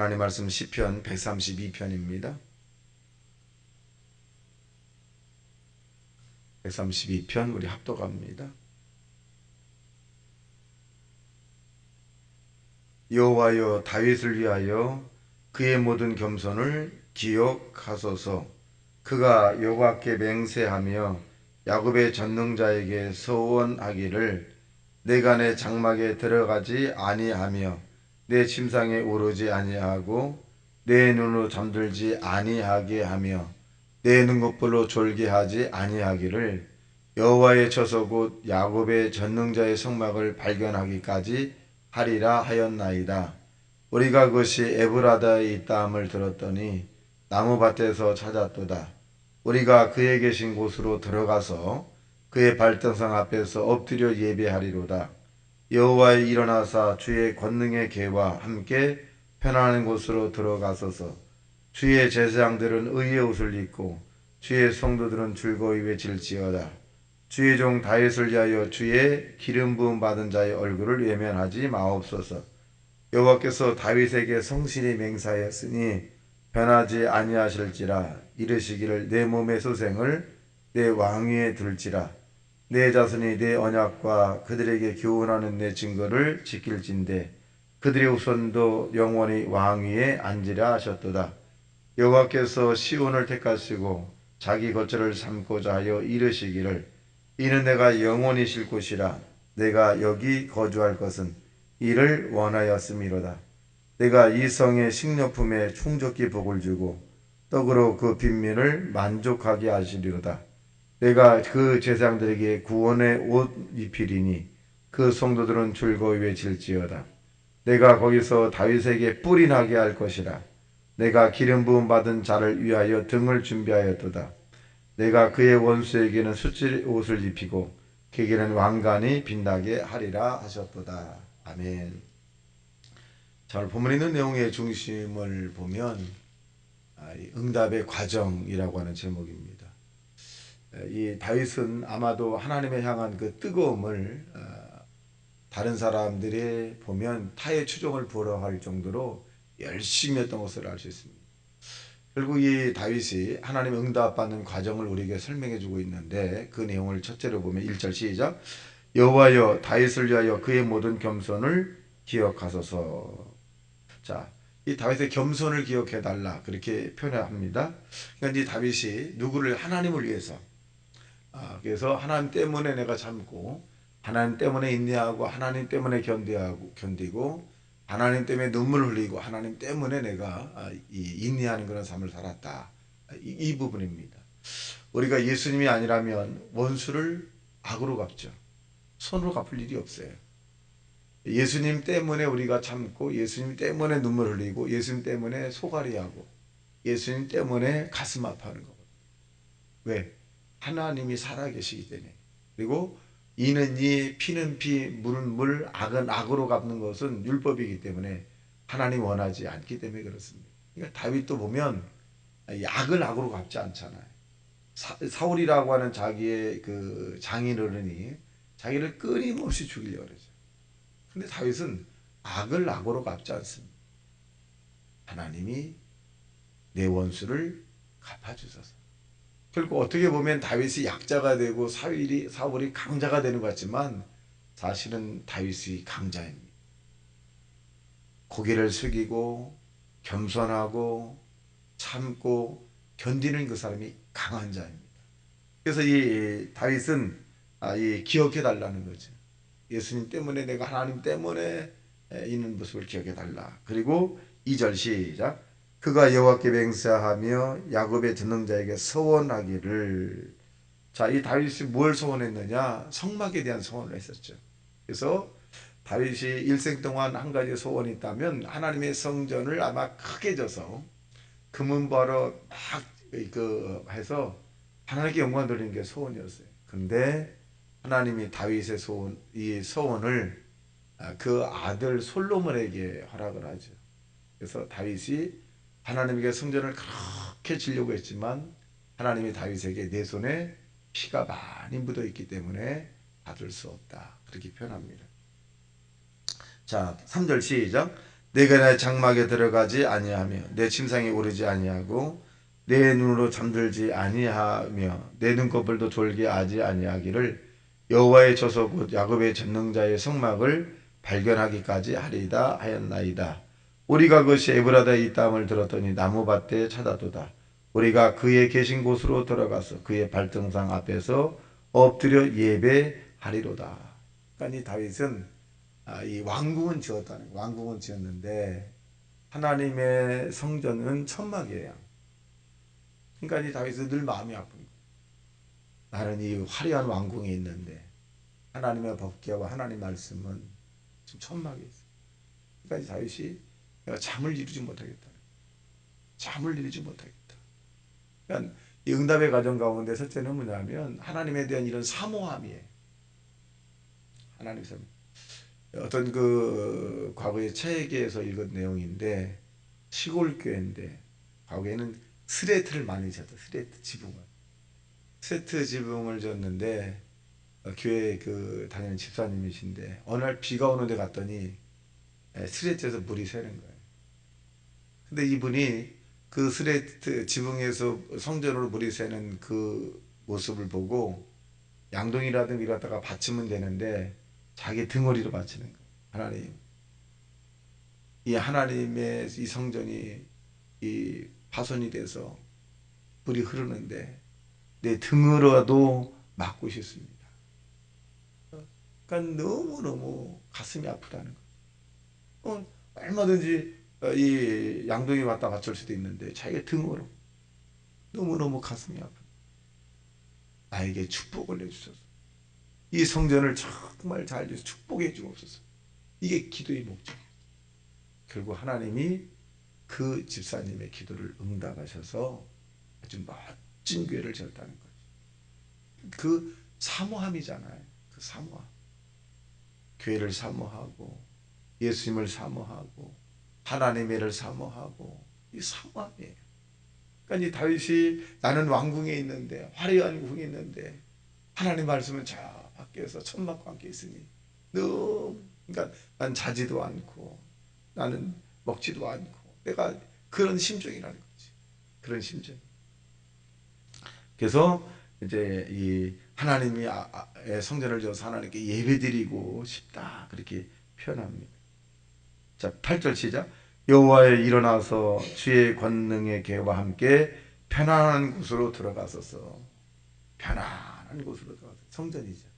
하나님 말씀 시편 132편입니다. 132편 우리 합독합니다. 여호와여, 다윗을 위하여 그의 모든 겸손을 기억하소서. 그가 여호와께 맹세하며 야곱의 전능자에게 서원하기를 내가 내 장막에 들어가지 아니하며 내 침상에 오르지 아니하고 내 눈으로 잠들지 아니하게 하며 내 눈꺼풀로 졸게 하지 아니하기를 여호와의 처소 곧 야곱의 전능자의 성막을 발견하기까지 하리라 하였나이다. 우리가 그것이 에브라다에 있다함을 들었더니 나무밭에서 찾았도다. 우리가 그의 계신 곳으로 들어가서 그의 발등상 앞에서 엎드려 예배하리로다. 여호와의 일어나사 주의 권능의 계와 함께 편안한 곳으로 들어가소서. 주의 제사장들은 의의 옷을 입고 주의 성도들은 즐거이 외칠지어다. 주의 종 다윗을 위하여 주의 기름 부음 받은 자의 얼굴을 외면하지 마옵소서. 여호와께서 다윗에게 성실히 맹세하였으니 변하지 아니하실지라. 이르시기를 내 몸의 소생을 내 왕위에 둘지라. 내 자손이 내 언약과 그들에게 교훈하는 내 증거를 지킬진대 그들의 후손도 영원히 왕위에 앉으라 하셨도다. 여호와께서 시온을 택하시고 자기 거처를 삼고자 하여 이르시기를 이는 내가 영원히 쉴 곳이라. 내가 여기 거주할 것은 이를 원하였음이로다. 내가 이 성의 식료품에 충족히 복을 주고 떡으로 그 빈민을 만족하게 하시리로다. 내가 그 제사장들에게 구원의 옷 입히리니 그 성도들은 즐거이 외칠지어다. 내가 거기서 다윗에게 뿔이 나게 할 것이라. 내가 기름 부음 받은 자를 위하여 등을 준비하였도다. 내가 그의 원수에게는 수칠 옷을 입히고 그에게는 왕관이 빛나게 하리라 하셨도다. 아멘. 자, 본문에 있는 내용의 중심을 보면 응답의 과정이라고 하는 제목입니다. 이 다윗은 아마도 하나님에 향한 그 뜨거움을 다른 사람들이 보면 타의 추종을 부러워할 정도로 열심히 했던 것을 알 수 있습니다. 결국 이 다윗이 하나님 응답받는 과정을 우리에게 설명해 주고 있는데 그 내용을 첫째로 보면 1절 시작. 여호와여, 다윗을 위하여 그의 모든 겸손을 기억하소서. 자, 이 다윗의 겸손을 기억해 달라 그렇게 표현합니다. 그러니까 이 다윗이 누구를 하나님을 위해서 그래서 하나님 때문에 내가 참고 하나님 때문에 인내하고 하나님 때문에 견디고 하나님 때문에 눈물을 흘리고 하나님 때문에 내가 인내하는 그런 삶을 살았다. 이 부분입니다. 우리가 예수님이 아니라면 원수를 악으로 갚죠. 손으로 갚을 일이 없어요. 예수님 때문에 우리가 참고 예수님 때문에 눈물 흘리고 예수님 때문에 소갈이하고 예수님 때문에 가슴 아파하는 거거든요. 왜? 하나님이 살아계시기 때문에. 그리고 이는 이, 피는 피, 물은 물, 악은 악으로 갚는 것은 율법이기 때문에 하나님 원하지 않기 때문에 그렇습니다. 그러니까 다윗도 보면 악을 악으로 갚지 않잖아요. 사울이라고 하는 자기의 그 장인어른이 자기를 끊임없이 죽이려고 그러죠. 근데 다윗은 악을 악으로 갚지 않습니다. 하나님이 내 원수를 갚아주소서. 결국 어떻게 보면 다윗이 약자가 되고 사울이 강자가 되는 것 같지만 사실은 다윗이 강자입니다. 고개를 숙이고 겸손하고 참고 견디는 그 사람이 강한 자입니다. 그래서 이 다윗은 기억해 달라는 거죠. 예수님 때문에 내가 하나님 때문에 있는 모습을 기억해 달라. 그리고 2절 시작. 그가 여호와께 맹세하며 야곱의 전능자에게 서원하기를. 자, 이 다윗이 뭘 서원했느냐? 성막에 대한 서원을 했었죠. 그래서 다윗이 일생 동안 한 가지 소원이 있다면 하나님의 성전을 아마 크게 져서 금은보화로 막 해서 하나님께 영광 돌리는 게 소원이었어요. 근데 하나님이 다윗의 이 소원을 그 아들 솔로몬에게 허락을 하죠. 그래서 다윗이 하나님에게 성전을 그렇게 지려고 했지만 하나님이 다윗에게 내 손에 피가 많이 묻어 있기 때문에 받을 수 없다. 그렇게 표현합니다. 자, 3절 시작. 내가 내 장막에 들어가지 아니하며 내 침상에 오르지 아니하고 내 눈으로 잠들지 아니하며 내 눈꺼풀도 졸게 하지 아니하기를 여호와의 저소 곧 야곱의 전능자의 성막을 발견하기까지 하리이다 하였나이다. 우리가 그 에브라다에 있다함을 들었더니 나무밭에 찾아도다. 우리가 그의 계신 곳으로 들어가서 그의 발등상 앞에서 엎드려 예배하리로다. 그러니까 이 다윗은 이 왕궁은 지었다는 거예요. 왕궁은 지었는데 하나님의 성전은 천막이에요. 그러니까 이 다윗은 늘 마음이 아픈 거예요. 나는 이 화려한 왕궁에 있는데 하나님의 법궤와 하나님 말씀은 지금 천막에 있어요. 그러니까 이 다윗이 내가 잠을 이루지 못하겠다. 잠을 이루지 못하겠다. 그러니까 이 응답의 과정 가운데 첫째는 뭐냐면 하나님에 대한 이런 사모함이에요. 하나님 사모. 어떤 그 과거의 책에서 읽은 내용인데 시골 교회인데 과거에는 스레트를 많이 졌다. 스레트 지붕을. 스레트 지붕을 졌는데 교회 그 다니는 집사님이신데 어느 날 비가 오는데 갔더니 스레트에서 물이 새는 거예요. 근데 이분이 그 스레트 지붕에서 성전으로 물이 새는 그 모습을 보고 양동이라든가 이러다가 받치면 되는데 자기 등허리로 받치는 거예요. 하나님, 이 하나님의 이 성전이 이 파손이 돼서 물이 흐르는데 내 등으로라도 막고 싶습니다. 그러니까 너무너무 가슴이 아프다는 거예요. 얼마든지 이 양동이 왔다 맞출 수도 있는데 자기가 등으로 너무너무 가슴이 아픈 나에게 축복을 내주소서. 이 성전을 정말 잘 주셔서 축복해 주옵소서. 이게 기도의 목적. 결국 하나님이 그 집사님의 기도를 응답하셔서 아주 멋진 교회를 지었다는 거죠. 그 사모함이잖아요. 그 사모함. 교회를 사모하고 예수님을 사모하고 하나님을 사모하고 이 사모함이에요. 그러니까 이 다윗이 나는 왕궁에 있는데 화려한 궁에 있는데 하나님 말씀은 저 밖에서 천막과 함께 있으니 너무 그러니까 난 자지도 않고 나는 먹지도 않고 내가 그런 심정이라는 거지. 그런 심정. 그래서 이제 이 하나님이 성전을 지어서 하나님께 예배드리고 싶다 그렇게 표현합니다. 자, 8절 시작. 여호와여 일어나서 주의 권능의 계와 함께 편안한 곳으로 들어가소서. 편안한 곳으로 들어가서 성전이죠.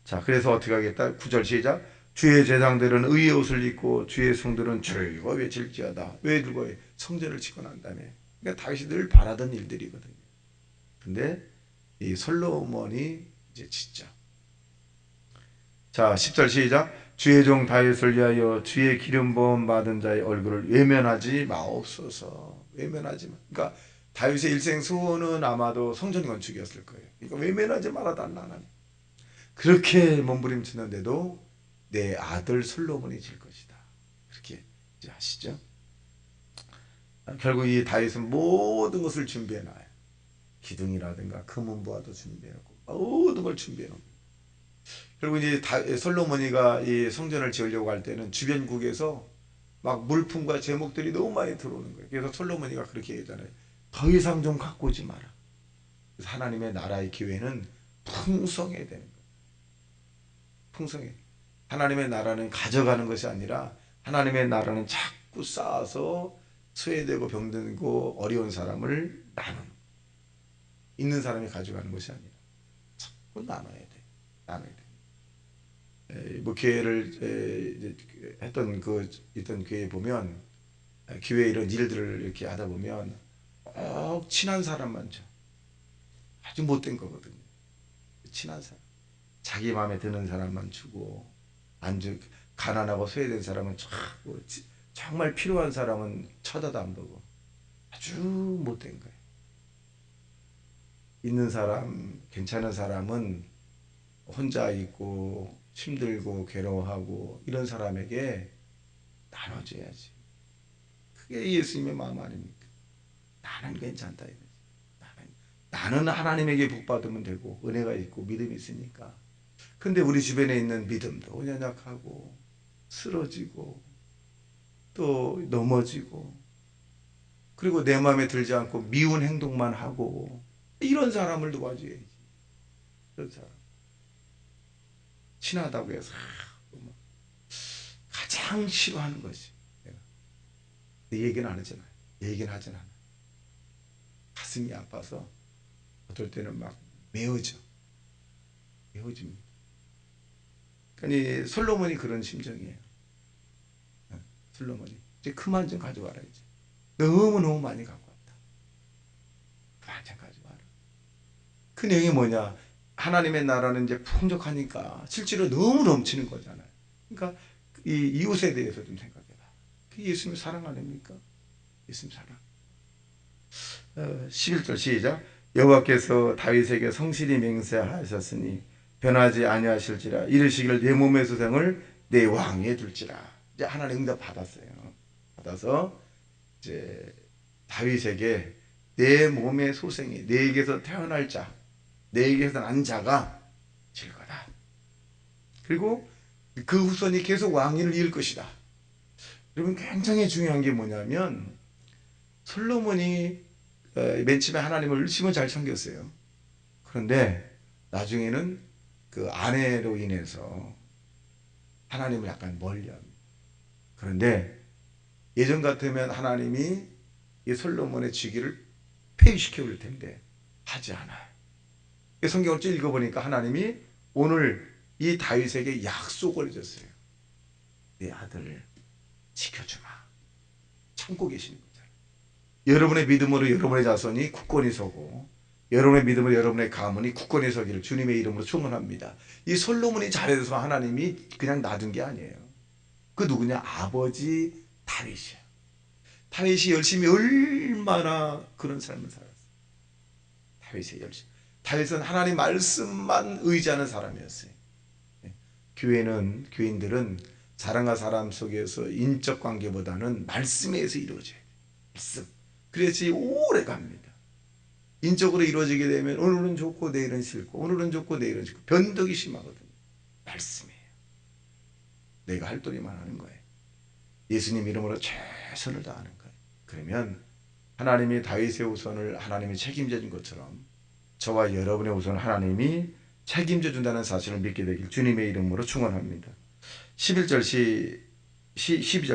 자, 그래서 어떻게 하겠다? 9절 시작. 주의 제장들은 의의 옷을 입고 주의 성들은 즐거이 질지어다. 왜 즐거이? 성전을 짓고 난 다음에. 그러니까 다윗이 늘 바라던 일들이거든요. 근데 이 솔로몬이 이제 짓죠. 자, 10절 시작. 주의 종 다윗을 위하여 주의 기름 부음 받은 자의 얼굴을 외면하지 마옵소서. 외면하지 마. 그러니까 다윗의 일생 소원은 아마도 성전 건축이었을 거예요. 그러니까 외면하지 말아달라는. 그렇게 몸부림치는데도 내 아들 솔로몬이 질 것이다. 그렇게 이제 하시죠. 결국 이 다윗은 모든 것을 준비해 놔요. 기둥이라든가 금은보화도 준비해 놓고 모든 걸 준비해 놓고 결국 이제 솔로몬이가 이 성전을 지으려고 할 때는 주변국에서 막 물품과 제목들이 너무 많이 들어오는 거예요. 그래서 솔로몬이가 그렇게 얘기하잖아요. 더 이상 좀 갖고 오지 마라. 그래서 하나님의 나라의 기회는 풍성해야 되는 거예요. 풍성해. 하나님의 나라는 가져가는 것이 아니라 하나님의 나라는 자꾸 쌓아서 소외되고 병들고 어려운 사람을 나누는 있는 사람이 가져가는 것이 아니라 자꾸 나눠야 돼. 나눠야 돼. 뭐 교회를 했던 그 있던 교회에 보면 교회 이런 일들을 이렇게 하다 보면 친한 사람 많죠. 아주 못된 거거든요. 친한 사람, 자기 마음에 드는 사람만 주고 안주 가난하고 소외된 사람은 정말 필요한 사람은 쳐다도 안 보고 아주 못된 거예요. 있는 사람, 괜찮은 사람은 혼자 있고 힘들고 괴로워하고 이런 사람에게 나눠줘야지. 그게 예수님의 마음 아닙니까? 나는 괜찮다 이거지. 나는 하나님에게 복 받으면 되고 은혜가 있고 믿음이 있으니까. 근데 우리 주변에 있는 믿음도 연약하고 쓰러지고 또 넘어지고 그리고 내 마음에 들지 않고 미운 행동만 하고 이런 사람을 도와줘야지. 이런 사람 친하다고 해서 가장 싫어하는 것이 내가 내 얘기는 안 하잖아. 얘기는 하진 않아. 가슴이 아파서 어떨 때는 막 메어집니다. 그러니 솔로몬이 그런 심정이에요. 솔로몬이 이제 그만 좀 가져와라. 이제 너무너무 많이 갖고 왔다. 그만 좀 가져와라. 그 내용이 뭐냐, 하나님의 나라는 이제 풍족하니까 실제로 너무 넘치는 거잖아요. 그러니까 이 이웃에 대해서 좀 생각해라. 그게 예수님의 사랑 아닙니까? 예수님 사랑. 11절 시작. 여호와께서 다윗에게 성실히 맹세하셨으니 변하지 아니하실지라. 이르시기를 내 몸의 소생을 내 왕위에 둘지라. 이제 하나님 응답 받았어요. 받아서 이제 다윗에게 내 몸의 소생이, 내게서 태어날 자, 내게서 난 자가 질 거다. 그리고 그 후손이 계속 왕위를 이을 것이다. 여러분, 굉장히 중요한 게 뭐냐면 솔로몬이 맨 처음에 하나님을 열심히 잘 섬겼어요. 그런데 나중에는 그 아내로 인해서 하나님을 약간 멀리합니다. 그런데 예전 같으면 하나님이 이 솔로몬의 직위를 폐위시켜 올 텐데 하지 않아요. 성경을 쭉 읽어보니까 하나님이 오늘 이 다윗에게 약속을 해줬어요. 내 아들을 지켜주마. 참고 계시는 거잖아요. 여러분의 믿음으로 여러분의 자손이 굳건히 서고, 여러분의 믿음으로 여러분의 가문이 굳건히 서기를 주님의 이름으로 축원합니다. 이 솔로몬이 잘해서 하나님이 그냥 놔둔 게 아니에요. 그 누구냐? 아버지 다윗이야. 다윗이 열심히 얼마나 그런 삶을 살았어요. 다윗의 열심. 다윗은 하나님 말씀만 의지하는 사람이었어요. 교인들은 사람과 사람 속에서 인적 관계보다는 말씀에 의해서 이루어져요. 말씀. 그래야지 오래 갑니다. 인적으로 이루어지게 되면 오늘은 좋고 내일은 싫고, 오늘은 좋고 내일은 싫고, 변덕이 심하거든요. 말씀이에요. 내가 할 도리만 하는 거예요. 예수님 이름으로 최선을 다하는 거예요. 그러면 하나님이 다윗의 후손을 하나님이 책임져 준 것처럼 저와 여러분의 후손을 하나님이 책임져 준다는 사실을 믿게 되길 주님의 이름으로 축원합니다. 12절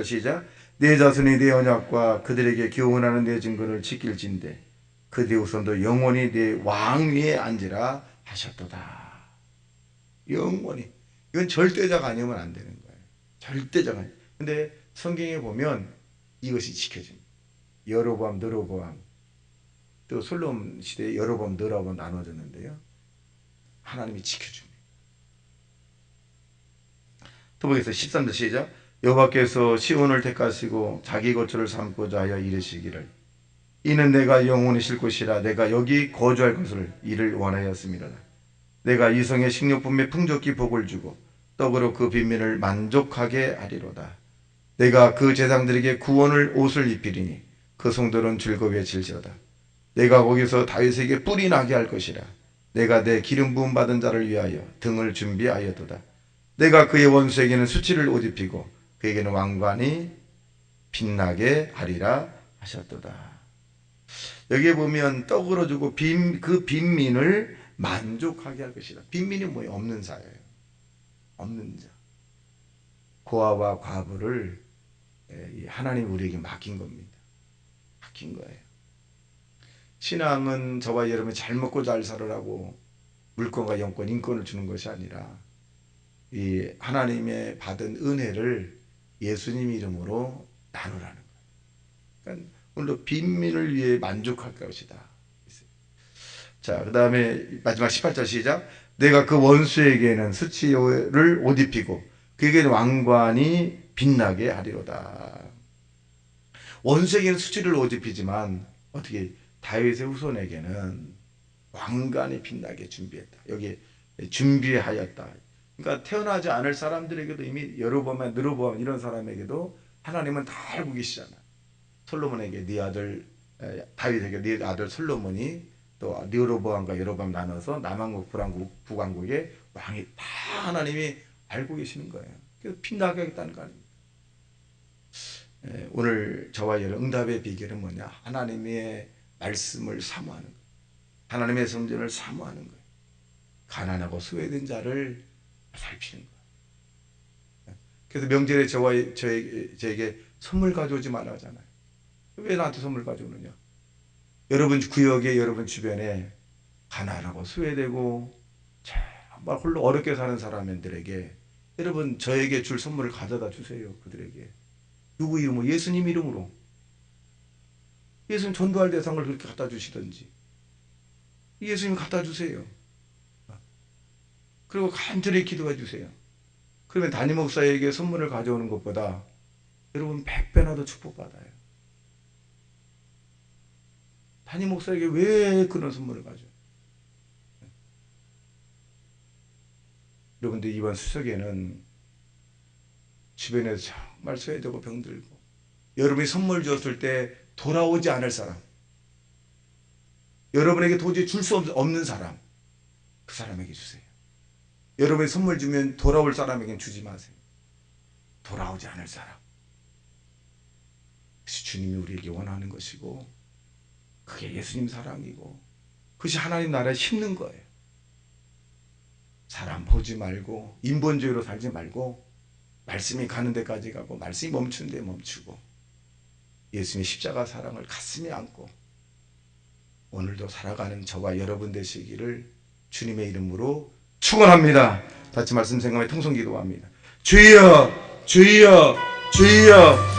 시작. 내 자손이 내 언약과 그들에게 교훈하는 내 증거를 지킬진대 그대 후손도 영원히 내 왕위에 앉으라 하셨도다. 영원히. 이건 절대자가 아니면 안 되는 거예요. 절대자가. 근데 성경에 보면 이것이 지켜집니다. 여로보암, 느로보암, 또 솔로몬 시대에 여로보암, 느로보암 나눠졌는데요. 하나님이 지켜줍니다. 또 보겠습니다. 13절 시작. 여호와께서 시온을 택하시고 자기 거처를 삼고자 하여 이르시기를 이는 내가 영원히 쉴 곳이라 내가 여기 거주할 것을 이를 원하였습니다. 내가 이 성의 식료품에 풍족히 복을 주고 떡으로 그 빈민을 만족하게 하리로다. 내가 그 제사장들에게 구원을 옷을 입히리니 그 성도는 즐거워질지어다. 내가 거기서 다윗에게 뿔이 나게 할 것이라. 내가 내 기름 부음 받은 자를 위하여 등을 준비하였도다. 내가 그의 원수에게는 수치를 옷 입히고 그에게는 왕관이 빛나게 하리라 하셨도다. 여기에 보면 떡으로 주고 그 빈민을 만족하게 할 것이다. 빈민이 뭐예요? 없는 자예요. 없는 자. 고아와 과부를 하나님이 우리에게 맡긴 겁니다. 맡긴 거예요. 신앙은 저와 여러분이 잘 먹고 잘 살으라고 물권과 영권, 인권을 주는 것이 아니라 이 하나님의 받은 은혜를 예수님 이름으로 나누라는 거예요. 그러니까 오늘도 빈민을 위해 만족할 것이다. 자, 그 다음에 마지막 18절 시작. 내가 그 원수에게는 수치를 옷 입히고 그에게는 왕관이 빛나게 하리로다. 원수에게는 수치를 옷 입히지만 어떻게 다윗의 후손에게는 왕관이 빛나게 준비했다. 여기 준비하였다. 그러니까 태어나지 않을 사람들에게도 이미 여로보암, 느로보암 이런 사람에게도 하나님은 다 알고 계시잖아요. 솔로몬에게 네 아들 다윗에게 네 아들 솔로몬이 또 느로보암과 여로보암 나눠서 남왕국 북왕국의 왕이 다 하나님이 알고 계시는 거예요. 그래서 빛나게 하겠다는 거 아닙니까? 오늘 저와 여러분 응답의 비결은 뭐냐? 하나님의 말씀을 사모하는 거예요. 하나님의 성전을 사모하는 거예요. 가난하고 소외된 자를 살피는 거예요. 그래서 명절에 저에게 선물 가져오지 말라 하잖아요. 왜 나한테 선물 가져오느냐? 여러분 구역에, 여러분 주변에 가난하고 소외되고 정말 홀로 어렵게 사는 사람들에게 여러분 저에게 줄 선물을 가져다 주세요. 그들에게. 누구 이름으로? 예수님 이름으로. 예수님 전도할 대상을 그렇게 갖다 주시든지 예수님 갖다 주세요. 그리고 간절히 기도해 주세요. 그러면 담임 목사에게 선물을 가져오는 것보다 여러분 100배나 더 축복받아요. 담임 목사에게 왜 그런 선물을 가져요? 여러분들 이번 수석에는 주변에서 정말 소외되고 병들고 여러분이 선물 줬을 때 돌아오지 않을 사람, 여러분에게 도저히 줄 수 없는 사람, 그 사람에게 주세요. 여러분이 선물 주면 돌아올 사람에게는 주지 마세요. 돌아오지 않을 사람. 그것이 주님이 우리에게 원하는 것이고 그게 예수님 사랑이고 그것이 하나님 나라에 심는 거예요. 사람 보지 말고 인본주의로 살지 말고 말씀이 가는 데까지 가고 말씀이 멈추는 데 멈추고 예수님의 십자가 사랑을 가슴에 안고 오늘도 살아가는 저와 여러분 되시기를 주님의 이름으로 축원합니다. 같이 말씀 생각하며 통성 기도합니다. 주여 주여 주여